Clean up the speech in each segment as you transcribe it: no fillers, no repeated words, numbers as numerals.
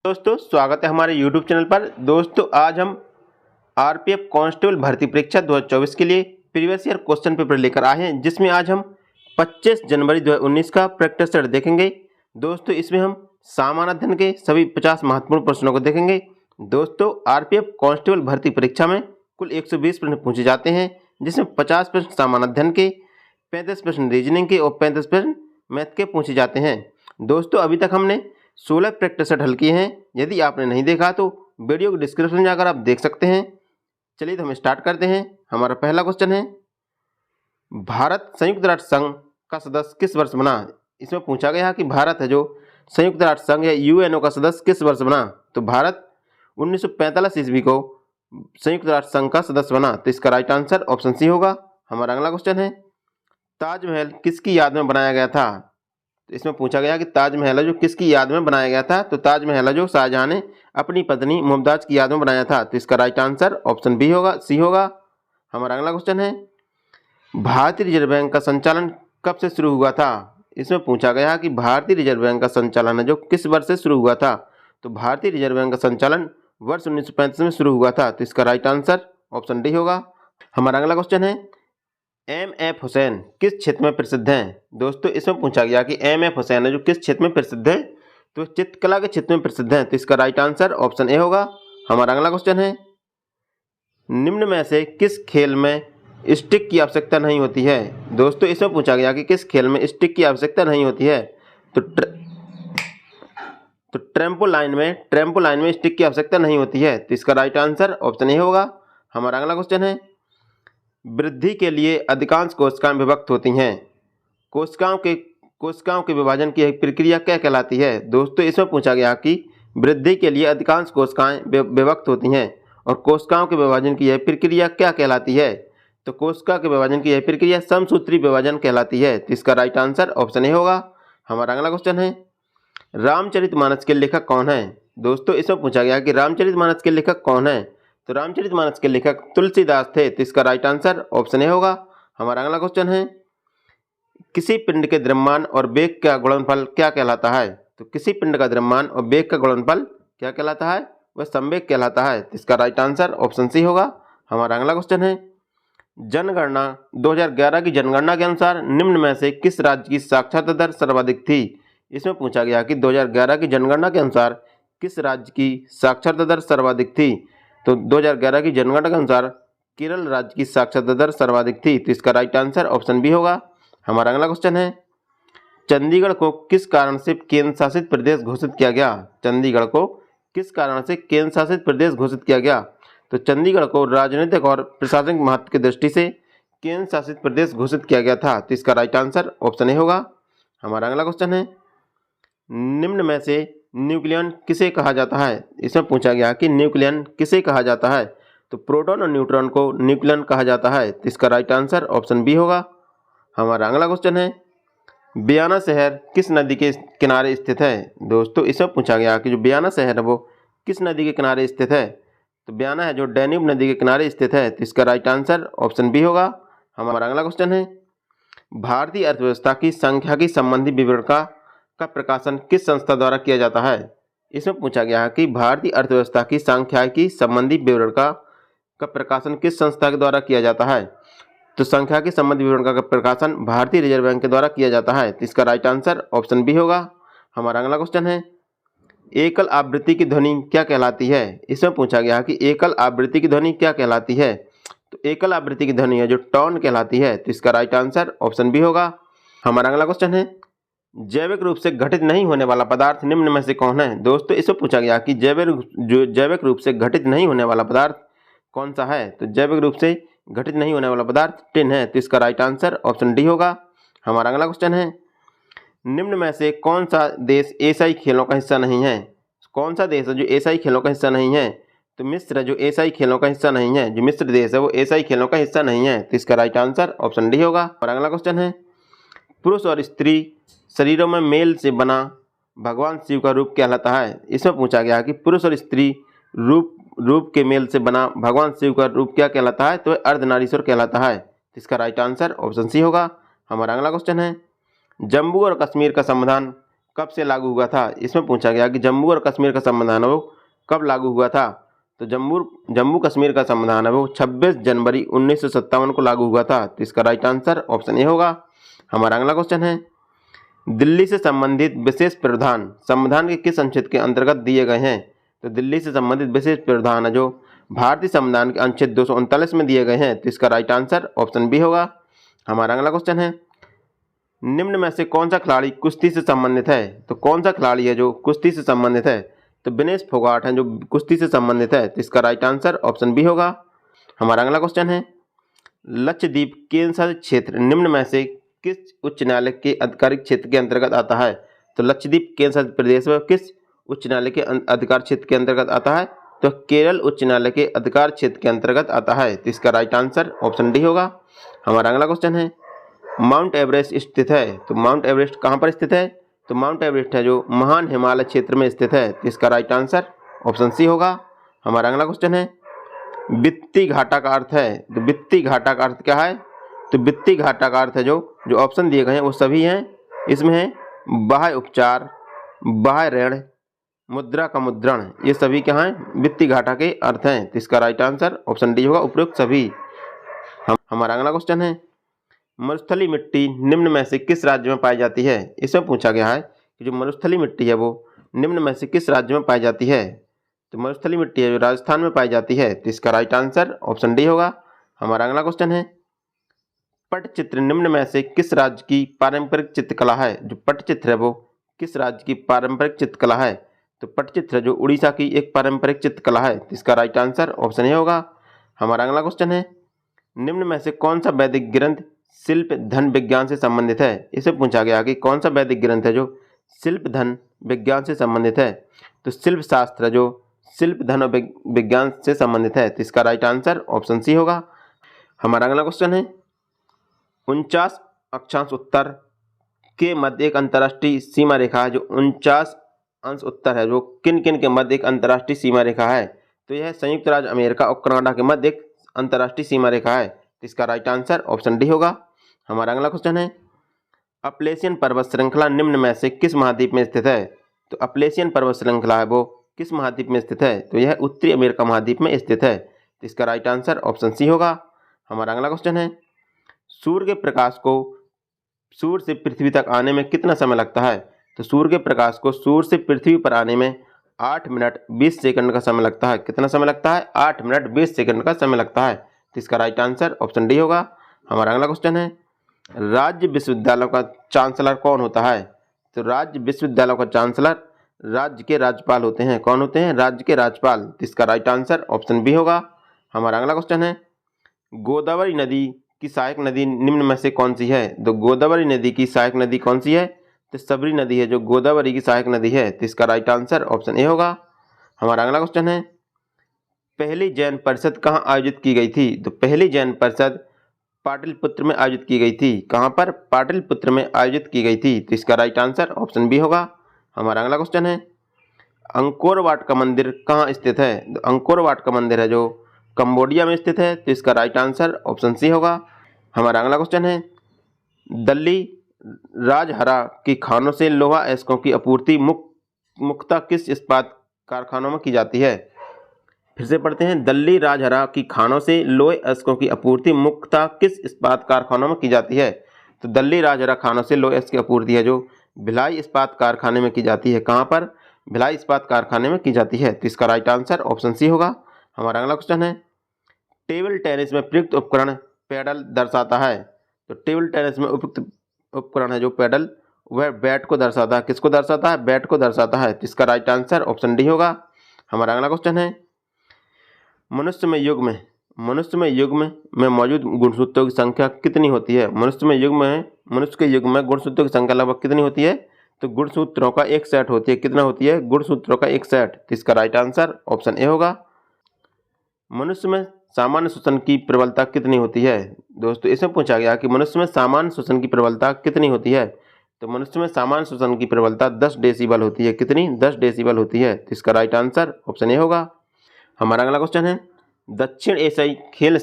दोस्तों स्वागत है हमारे YouTube चैनल पर। दोस्तों आज हम आरपीएफ कांस्टेबल भर्ती परीक्षा 2024 के लिए प्रीवियस ईयर क्वेश्चन पेपर लेकर आए हैं, जिसमें आज हम 25 जनवरी 2019 का प्रैक्टिस सेट देखेंगे। दोस्तों इसमें हम सामान्य अध्ययन के सभी 50 महत्वपूर्ण प्रश्नों को देखेंगे। दोस्तों आरपीएफ कांस्टेबल भर्ती परीक्षा में कुल 120 प्रश्न पूछे जाते हैं, जिसमें 50 प्रश्न सामान्य अध्ययन के, 35 प्रश्न रीजनिंग के और 35 प्रश्न मैथ के पूछे जाते हैं। दोस्तों अभी तक हमने 16 प्रैक्टिस सेट हल किए हैं। यदि आपने नहीं देखा तो वीडियो के डिस्क्रिप्शन में जाकर आप देख सकते हैं। चलिए तो हम स्टार्ट करते हैं। हमारा पहला क्वेश्चन है, भारत संयुक्त राष्ट्र संघ का सदस्य किस वर्ष बना? इसमें पूछा गया कि भारत है जो संयुक्त राष्ट्र संघ या यूएनओ का सदस्य किस वर्ष बना? तो भारत 1945 ईस्वी को संयुक्त राष्ट्र संघ का सदस्य बना। तो इसका राइट आंसर ऑप्शन सी होगा। हमारा अगला क्वेश्चन है, ताजमहल किसकी याद में बनाया गया था? तो इसमें पूछा गया कि ताजमहल जो किसकी याद में बनाया गया था? तो ताजमहल जो शाहजहां ने अपनी पत्नी मुमताज की याद में बनाया था। तो इसका राइट आंसर ऑप्शन बी होगा, सी होगा। हमारा अगला क्वेश्चन है, भारतीय रिजर्व बैंक का संचालन कब से शुरू हुआ था? इसमें पूछा गया कि भारतीय रिजर्व बैंक का संचालन है जो किस वर्ष से शुरू हुआ था? तो भारतीय रिजर्व बैंक का संचालन वर्ष 1935 में शुरू हुआ था। तो इसका राइट आंसर ऑप्शन डी होगा। हमारा अगला क्वेश्चन है, एम.एफ. हुसैन किस क्षेत्र में प्रसिद्ध हैं? दोस्तों इसमें पूछा गया कि एम.एफ. हुसैन है जो किस क्षेत्र में प्रसिद्ध है? तो चित्रकला के क्षेत्र में प्रसिद्ध हैं। तो इसका राइट आंसर ऑप्शन ए होगा। हमारा अगला क्वेश्चन है, निम्न में से किस खेल में स्टिक की आवश्यकता नहीं होती है? दोस्तों इसमें पूछा गया कि किस खेल में स्टिक की आवश्यकता नहीं होती है? तो ट्रैम्पोलाइन में स्टिक की आवश्यकता नहीं होती है। तो इसका राइट आंसर ऑप्शन ए होगा। हमारा अगला क्वेश्चन है, वृद्धि के लिए अधिकांश कोशिकाएं विभक्त होती हैं। कोशिकाओं के विभाजन की प्रक्रिया क्या कहलाती है? दोस्तों इसमें पूछा गया कि वृद्धि के लिए अधिकांश कोशिकाएं विभक्त होती हैं और कोशिकाओं के विभाजन की यह प्रक्रिया क्या कहलाती है? तो कोशिका के विभाजन की यह प्रक्रिया समसूत्री विभाजन कहलाती है। तो इसका राइट आंसर ऑप्शन ए होगा। हमारा अगला क्वेश्चन है, रामचरितमानस के लेखक कौन है? दोस्तों इसमें पूछा गया कि रामचरितमानस के लेखक कौन है? तो रामचरितमानस के लेखक तुलसीदास थे। तो इसका राइट आंसर ऑप्शन ए होगा। हमारा अगला क्वेश्चन है, किसी पिंड के द्रव्यमान और वेग का गुणनफल क्या कहलाता है? तो किसी पिंड का द्रव्यमान और वेग का गुणनफल क्या कहलाता है? वह संवेग कहलाता है। तो इसका राइट आंसर ऑप्शन सी होगा। हमारा अगला क्वेश्चन है, जनगणना 2011 की जनगणना के अनुसार निम्न में से किस राज्य की साक्षरता दर सर्वाधिक थी? इसमें पूछा गया कि 2011 की जनगणना के अनुसार किस राज्य की साक्षरता दर सर्वाधिक थी? तो 2011 की जनगणना के अनुसार केरल राज्य की साक्षरता दर सर्वाधिक थी। तो इसका राइट आंसर ऑप्शन बी होगा। हमारा अगला क्वेश्चन है, चंडीगढ़ को किस कारण से केंद्र शासित प्रदेश घोषित किया गया? चंडीगढ़ को किस कारण से केंद्र शासित प्रदेश घोषित किया गया? तो चंडीगढ़ को राजनीतिक और प्रशासनिक महत्व की दृष्टि से केंद्र शासित प्रदेश घोषित किया गया था। तो इसका राइट आंसर ऑप्शन ए होगा। हमारा अगला क्वेश्चन है, निम्न में से न्यूक्लियन किसे कहा जाता है? इसमें पूछा गया कि न्यूक्लियन किसे कहा जाता है? तो प्रोटॉन और न्यूट्रॉन को न्यूक्लियन कहा जाता है। तो इसका राइट आंसर ऑप्शन बी होगा। हमारा अगला क्वेश्चन है, बियाना शहर किस नदी के किनारे स्थित है? दोस्तों इसमें पूछा गया कि जो बियाना शहर है वो किस नदी के किनारे स्थित है? तो बियाना है जो डैन्यूब नदी के किनारे स्थित है। तो इसका राइट आंसर ऑप्शन बी होगा। हमारा अगला क्वेश्चन है, भारतीय अर्थव्यवस्था की सांख्यिकी संबंधी विवरण का प्रकाशन किस संस्था द्वारा किया जाता है? इसमें पूछा गया है कि भारतीय अर्थव्यवस्था की सांख्यिकी संबंधी विवरण का प्रकाशन किस संस्था के द्वारा किया जाता है? तो सांख्यिकी संबंधी विवरण का प्रकाशन भारतीय रिजर्व बैंक के द्वारा किया जाता है। तो इसका राइट आंसर ऑप्शन बी होगा। हमारा अगला क्वेश्चन है, एकल आवृत्ति की ध्वनि क्या कहलाती है? इसमें पूछा गया कि एकल आवृत्ति की ध्वनि क्या कहलाती है? तो एकल आवृत्ति की ध्वनि है जो टोन कहलाती है। तो इसका राइट आंसर ऑप्शन बी होगा। हमारा अगला क्वेश्चन है, जैविक रूप से घटित नहीं होने वाला पदार्थ निम्न में से कौन है? दोस्तों इसमें पूछा गया कि जैविक रूप से घटित नहीं होने वाला पदार्थ कौन सा है? तो जैविक रूप से घटित नहीं होने वाला पदार्थ टिन है। तो इसका राइट आंसर ऑप्शन डी होगा। हमारा अगला क्वेश्चन है, निम्न में से कौन सा देश एशियाई खेलों का हिस्सा नहीं है? कौन सा देश है जो एशियाई खेलों का हिस्सा नहीं है? तो मिस्र है जो एशियाई खेलों का हिस्सा नहीं है। जो मिस्र देश है वो एशियाई खेलों का हिस्सा नहीं है। तो इसका राइट आंसर ऑप्शन डी होगा। हमारा अगला क्वेश्चन है, पुरुष और स्त्री शरीरों में मेल से बना भगवान शिव का रूप कहलाता है? इसमें पूछा गया कि पुरुष और स्त्री रूप के मेल से बना भगवान शिव का रूप क्या कहलाता है? तो अर्धनारीश्वर कहलाता है। इसका राइट आंसर ऑप्शन सी होगा। हमारा अगला क्वेश्चन है, जम्मू और कश्मीर का कब से लागू हुआ था? इसमें पूछा गया कि जम्मू और कश्मीर का संविधान है वो कब लागू हुआ था? तो जम्मू कश्मीर का संविधान है वो 26 जनवरी 1957 को लागू हुआ था। तो इसका राइट आंसर ऑप्शन ए होगा। हमारा अगला क्वेश्चन है, दिल्ली से संबंधित विशेष प्रावधान संविधान के किस अनुच्छेद के अंतर्गत दिए गए हैं? तो दिल्ली से संबंधित विशेष प्रावधान है जो भारतीय संविधान के अनुच्छेद 239 में दिए गए हैं। तो इसका राइट आंसर ऑप्शन बी होगा। हमारा अगला क्वेश्चन है, निम्न में से कौन सा खिलाड़ी कुश्ती से संबंधित है? तो कौन सा खिलाड़ी है जो कुश्ती से संबंधित है? तो विनेश फोगाट है जो कुश्ती से संबंधित है। तो इसका राइट आंसर ऑप्शन बी होगा। हमारा अगला क्वेश्चन है, लक्षद्वीप केंद्र शासित क्षेत्र निम्न में से किस उच्च न्यायालय के आधिकारिक क्षेत्र के अंतर्गत आता है? तो लक्षद्वीप केंद्र शासित प्रदेश में किस उच्च न्यायालय के अधिकार क्षेत्र के अंतर्गत आता है? तो केरल उच्च न्यायालय के अधिकार क्षेत्र के अंतर्गत आता है। तो इसका राइट आंसर ऑप्शन डी होगा। हमारा अगला क्वेश्चन है, माउंट एवरेस्ट स्थित है। तो माउंट एवरेस्ट कहाँ पर स्थित है? तो माउंट एवरेस्ट है जो महान हिमालय क्षेत्र में स्थित है। तो इसका राइट आंसर ऑप्शन सी होगा। हमारा अगला क्वेश्चन है, वित्तीय घाटा का अर्थ है। तो वित्तीय घाटा का अर्थ क्या है? तो वित्तीय घाटा का अर्थ है जो ऑप्शन दिए गए हैं वो सभी हैं। इसमें है बाह्य उपचार, बाह्य ऋण, मुद्रा का मुद्रण, ये सभी क्या हैं? वित्तीय घाटा के अर्थ हैं। तो इसका राइट आंसर ऑप्शन डी होगा, उपरोक्त सभी। हमारा अगला क्वेश्चन है, मरुस्थलीय मिट्टी निम्न में से किस राज्य में पाई जाती है? इसमें पूछा गया है कि जो मरुस्थलीय मिट्टी है वो निम्न में से किस राज्य में पाई जाती है? तो मरुस्थलीय मिट्टी है जो राजस्थान में पाई जाती है। तो इसका राइट आंसर ऑप्शन डी होगा। हमारा अगला क्वेश्चन है, पटचित्र निम्न में से किस राज्य की पारंपरिक चित्रकला है? जो पटचित्र है वो किस राज्य की पारंपरिक चित्रकला है? तो पटचित्र जो उड़ीसा की एक पारंपरिक चित्रकला है। तो इसका राइट आंसर ऑप्शन ए होगा। हमारा अगला क्वेश्चन है, निम्न में से कौन सा वैदिक ग्रंथ शिल्प धन विज्ञान से संबंधित है? इसे पूछा गया कि कौन सा वैदिक ग्रंथ है जो शिल्प धन विज्ञान से संबंधित है? तो शिल्प शास्त्र जो शिल्प धन विज्ञान से संबंधित है। तो इसका राइट आंसर ऑप्शन सी होगा। हमारा अगला क्वेश्चन है, 49 अक्षांश उत्तर के मध्य एक अंतर्राष्ट्रीय सीमा रेखा है। जो 49 अंश उत्तर है जो किन किन के मध्य एक अंतर्राष्ट्रीय सीमा रेखा है? तो यह संयुक्त राज्य अमेरिका और कनाडा के मध्य एक अंतर्राष्ट्रीय सीमा रेखा है। तो इसका राइट आंसर ऑप्शन डी होगा। हमारा अगला क्वेश्चन है, अपलेशियन पर्वत श्रृंखला निम्न में से किस महाद्वीप में स्थित है? तो अपलेशियन पर्वत श्रृंखला है वो किस महाद्वीप में स्थित है? तो यह उत्तरी अमेरिका महाद्वीप में स्थित है। तो इसका राइट आंसर ऑप्शन सी होगा। हमारा अगला क्वेश्चन है, सूर्य के प्रकाश को सूर्य से पृथ्वी तक आने में कितना समय लगता है? तो सूर्य के प्रकाश को सूर्य से पृथ्वी पर आने में 8 मिनट 20 सेकंड का समय लगता है। कितना समय लगता है? 8 मिनट 20 सेकंड का समय लगता है। तो इसका राइट आंसर ऑप्शन डी होगा। हमारा अगला क्वेश्चन है, राज्य विश्वविद्यालयों का चांसलर कौन होता है? तो राज्य विश्वविद्यालयों का चांसलर राज्य के राज्यपाल होते हैं। कौन होते हैं? राज्य के राज्यपाल। तो इसका राइट आंसर ऑप्शन बी होगा। हमारा अगला क्वेश्चन है, गोदावरी नदी की सहायक नदी निम्न में से कौन सी है? तो गोदावरी नदी की सहायक नदी कौन सी है? तो सबरी नदी है जो गोदावरी की सहायक नदी है। तो इसका राइट आंसर ऑप्शन ए होगा। हमारा अगला क्वेश्चन है, पहली जैन परिषद कहाँ आयोजित की गई थी? तो पहली जैन परिषद पाटलिपुत्र में आयोजित की गई थी। कहाँ पर? पाटलिपुत्र में आयोजित की गई थी। तो इसका राइट आंसर ऑप्शन बी होगा। हमारा अगला क्वेश्चन है, अंकोर वाट का मंदिर कहाँ स्थित है? तो अंकोर वाट का मंदिर है जो कंबोडिया में स्थित है। तो इसका राइट आंसर ऑप्शन सी होगा। हमारा अगला क्वेश्चन है, दिल्ली राजहरा की खानों से लोहा अयस्कों की आपूर्ति मुख्यतः किस इस्पात कारखानों में की जाती है? फिर से पढ़ते हैं, दिल्ली राजहरा की खानों से लोहे अयस्कों की आपूर्ति मुख्यतः किस इस्पात कारखानों में की जाती है? तो दिल्ली राजहरा खानों से लोहे अयस्क की आपूर्ति है जो भिलाई इस्पात कारखाने में की जाती है। कहाँ पर? भिलाई इस्पात कारखाने में की जाती है। तो इसका राइट आंसर ऑप्शन सी होगा। हमारा अगला क्वेश्चन है, टेबल टेनिस में प्रयुक्त उपकरण पैडल दर्शाता है। तो टेबल टेनिस में उपयुक्त उपकरण है जो पैडल, वह बैट को दर्शाता है। किसको दर्शाता है? बैट को दर्शाता है। तो इसका राइट आंसर ऑप्शन डी होगा। हमारा अगला क्वेश्चन है, मनुष्य में युग्म में मौजूद गुणसूत्रों की संख्या कितनी होती है? मनुष्य के युग्म में गुणसूत्रों की संख्या लगभग कितनी होती है? तो गुणसूत्रों का एक सेट होती है। कितना होती है? गुणसूत्रों का एक सेट। तो इसका राइट आंसर ऑप्शन ए होगा। मनुष्य में सामान्य श्वसन की प्रबलता कितनी होती है? दोस्तों इसमें पूछा गया कि मनुष्य में सामान्य श्वसन की प्रबलता कितनी होती है? तो मनुष्य में सामान्य श्वसन की प्रबलता 10 डेसिबल होती है। कितनी? 10 डेसिबल होती है। तो इसका राइट आंसर ऑप्शन ए होगा। हमारा अगला क्वेश्चन है, दक्षिण एशियाई खेल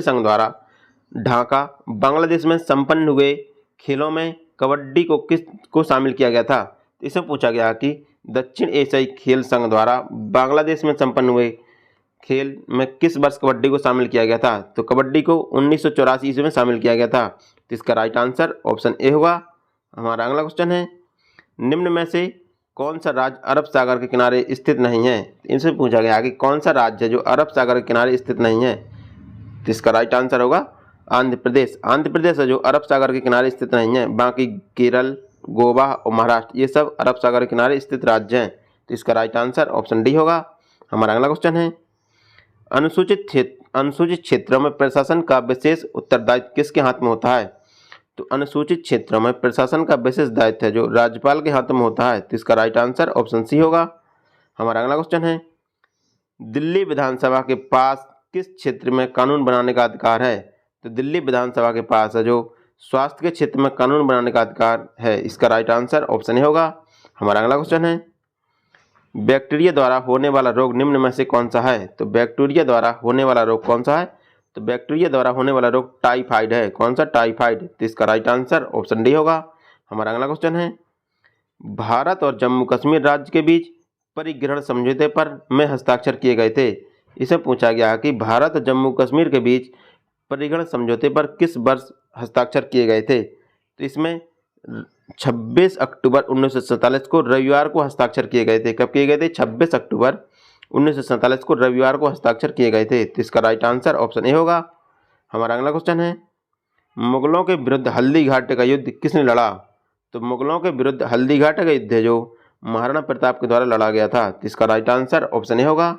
संघ द्वारा ढाका बांग्लादेश में संपन्न हुए खेलों में कबड्डी को किस को शामिल किया गया था? तो इसमें पूछा गया कि दक्षिण एशियाई खेल संघ द्वारा बांग्लादेश में संपन्न हुए खेल में किस वर्ष कबड्डी को शामिल किया गया था? तो कबड्डी को 1984 ईस्वी में शामिल किया गया था। तो इसका राइट आंसर ऑप्शन ए होगा। हमारा अगला क्वेश्चन है, निम्न में से कौन सा राज्य अरब सागर के किनारे स्थित नहीं है? इनसे पूछा गया कि कौन सा राज्य है जो अरब सागर के किनारे स्थित नहीं है? तो इसका राइट आंसर होगा आंध्र प्रदेश। आंध्र प्रदेश है जो अरब सागर के किनारे स्थित नहीं है। बाकी केरल, गोवा और महाराष्ट्र ये सब अरब सागर के किनारे स्थित राज्य हैं। तो इसका राइट आंसर ऑप्शन डी होगा। हमारा अगला क्वेश्चन है, अनुसूचित क्षेत्रों में प्रशासन का विशेष उत्तरदायित्व किसके हाथ में होता है? तो अनुसूचित क्षेत्रों में प्रशासन का विशेष दायित्व है जो राज्यपाल के हाथ में होता है। तो इसका राइट आंसर ऑप्शन सी होगा। हमारा अगला क्वेश्चन है, दिल्ली विधानसभा के पास किस क्षेत्र में कानून बनाने का अधिकार है? तो दिल्ली विधानसभा के पास है जो स्वास्थ्य के क्षेत्र में कानून बनाने का अधिकार है। इसका राइट आंसर ऑप्शन ए होगा। हमारा अगला क्वेश्चन है, बैक्टीरिया द्वारा होने वाला रोग निम्न में से कौन सा है? तो बैक्टीरिया द्वारा होने वाला रोग कौन सा है? तो बैक्टीरिया द्वारा होने वाला रोग टाइफाइड है। कौन सा? टाइफाइड। तो इसका राइट आंसर ऑप्शन डी होगा। हमारा अगला क्वेश्चन है, भारत और जम्मू कश्मीर राज्य के बीच परिग्रहण समझौते पर में हस्ताक्षर किए गए थे। इसे पूछा गया कि भारत और जम्मू कश्मीर के बीच परिग्रहण समझौते पर किस वर्ष हस्ताक्षर किए गए थे? तो इसमें 26 अक्टूबर 1947 को रविवार को हस्ताक्षर किए गए थे। कब किए गए थे? 26 अक्टूबर 1947 को रविवार को हस्ताक्षर किए गए थे। तो इसका राइट आंसर ऑप्शन ए होगा। हमारा अगला क्वेश्चन है, मुगलों के विरुद्ध हल्दी घाटी का युद्ध किसने लड़ा? तो मुगलों के विरुद्ध हल्दी घाटी का युद्ध है जो महाराणा प्रताप के द्वारा लड़ा गया था। तो इसका राइट आंसर ऑप्शन ए होगा।